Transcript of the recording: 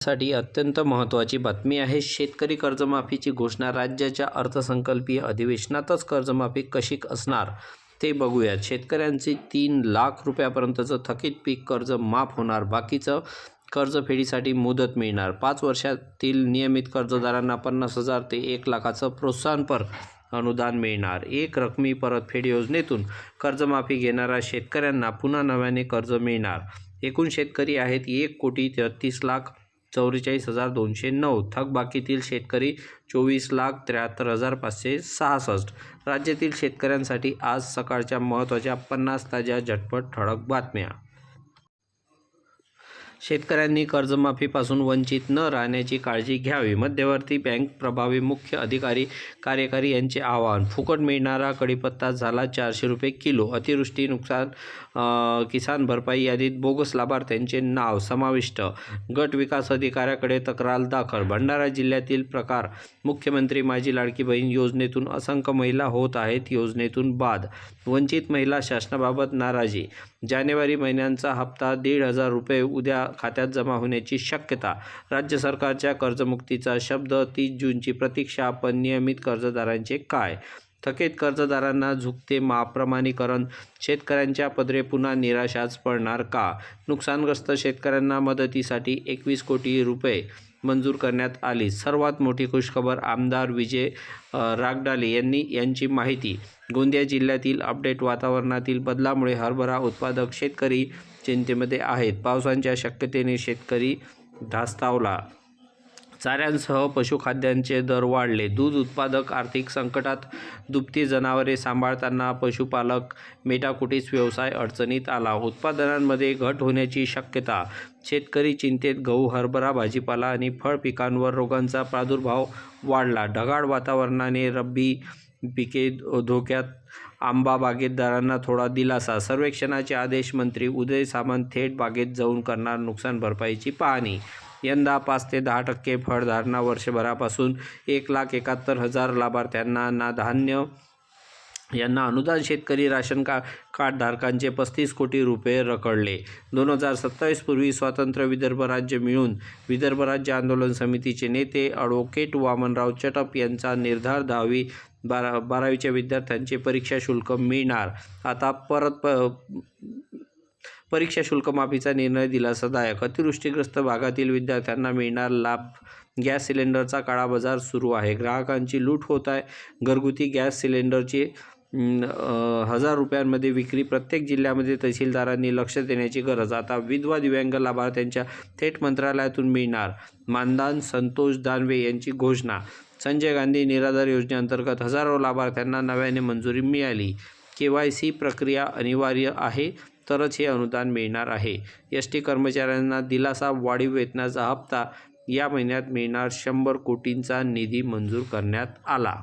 साठी अत्यंत महत्त्वाची बातमी आहे। शेतकरी कर्जमाफीची घोषणा। राज्याच्या अर्थसंकल्पीय अधिवेशनातच कर्जमाफी कशी असणार ते बघूयात। शेतकऱ्यांचे 3 लाख रुपयापर्यंतचं थकीत पीक कर्ज माफ होणार। बाकीचं कर्जफेडीसाठी मुदत मिळणार। 5 वर्षातील नियमित कर्जदारांना 50,000 ते 1 लाखाचं प्रोत्साहनपर अनुदान मिळणार। एक रकमी परतफेड योजनेतून कर्जमाफी घेणाऱ्या शेतकऱ्यांना पुन्हा नव्याने कर्ज मिळणार। एकूण शेतकरी आहेत 1,33,44,209। थकबाकीतील शेतकरी 24,73,566। राज्यातील शेतकऱ्यांसाठी आज सकाळच्या महत्त्वाच्या 50 ताज्या झटपट ठळक बातम्या। शेतकऱ्यांनी कर्जमाफीपासून वंचित न राहण्याची काळजी घ्यावी। मध्यवर्ती बँक प्रभावी मुख्य अधिकारी कार्यकारी यांचे आवाहन। फुकट मिळणारा कढीपत्ता झाला 400 रुपये किलो। अतिवृष्टी नुकसान किसान भरपाई यादीत बोगस लाभार्थ्यांचे नाव समाविष्ट। गट विकास अधिकाऱ्याकडे तक्रार दाखल। भंडारा जिल्ह्यातील प्रकार। मुख्यमंत्री माझी लाडकी बहीण योजनेतून असंख्य महिला होत आहेत योजनेतून बाद। वंचित महिला शासनाबाबत नाराजी। जानेवारी महिन्यांचा हप्ता 1,500 रुपये उद्या खात्यात जमा होण्याची शक्यता। राज्य सरकारच्या कर्जमुक्तीचा शब्द। 30 जूनची प्रतीक्षा। पण नियमित कर्जदारांचे काय? थकीत कर्जदारांना झुकते प्रमाणीकरण। शेतकऱ्यांच्या पदरे पुन्हा निराशाच पडणार का? नुकसानग्रस्त शेतकऱ्यांना मदतीसाठी 21 कोटी रुपये मंजूर करण्यात आली। सर्वात मोठी खुशखबर। आमदार विजय रागडाले यांची माहिती। गोंदिया जिल्ह्यातील अपडेट। वातावरणातील बदलामुळे हरभरा उत्पादक शेतकरी चिंतेमध्ये आहेत। पावसाच्या शक्यतेने शेतकरी धास्तावला। चाऱ्यांसह पशुखाद्याचे दर वाढले। दूध उत्पादक आर्थिक संकटात। दुभती जनावरे सांभाळताना पशुपालक मेटाकुटीस व्यवसाय अडचणीत आला। उत्पादनांमध्ये घट होण्याची शक्यता। शेतकरी चिंतेत। गहू, हरभरा, भाजीपाला आणि फळ पिकांवर रोगांचा प्रादुर्भाव वाढला। ढगाळ वातावरणाने रब्बी पिके धोक्यात। आंबा बागायतदारांना थोडा दिलासा। सर्वेक्षणाचे आदेश। मंत्री उदय सामंत थेट बागेत जाऊन करणार नुकसान भरपाईची पाहणी। यंदा 5 ते 10% फळधारणा। वर्षभरापासून 1,71,000 लाभार्थ्यांना धान्य यांना अनुदान। शेतकरी राशन कार्ड धारकांचे 35 कोटी रुपये रखडले। 2027 पूर्वी स्वतंत्र विदर्भ राज्य मिळून विदर्भ राज्य आंदोलन समितीचे नेते ॲडव्होकेट वामनराव चटप यांचा निर्धार। 10वी-12वीच्या विद्यार्थ्यांचे परीक्षा शुल्क मिळणार। आता परत परीक्षा शुल्क माफीचा निर्णय दिलासादायक। अतिवृष्टीग्रस्त भागातील विद्यार्थ्यांना मिळणार लाभ। गॅस सिलेंडरचा काळाबाजार सुरू आहे। ग्राहकांची लूट होत आहे। घरगुती गॅस सिलेंडरची 1,000 रुपयांमध्ये विक्री। प्रत्येक जिल्ह्यामध्ये तहसीलदारांनी लक्ष देण्याची गरज। आता विधवा दिव्यांग लाभार्थ्यांच्या थेट मंत्रालयातून मिळणार मानधन। संतोष दानवे यांची घोषणा। संजय गांधी निराधार योजनेअंतर्गत हजारो लाभार्थ्यांना नव्याने मंजुरी मिळाली। KYC प्रक्रिया अनिवार्य आहे तरच हे अनुदान मिळणार आहे। ST कर्मचाऱ्यांना दिलासा। वाढीव वेतनाचा हप्ता। या महिन्यात मिळणार 100 कोटींचा निधी मंजूर करण्यात आला।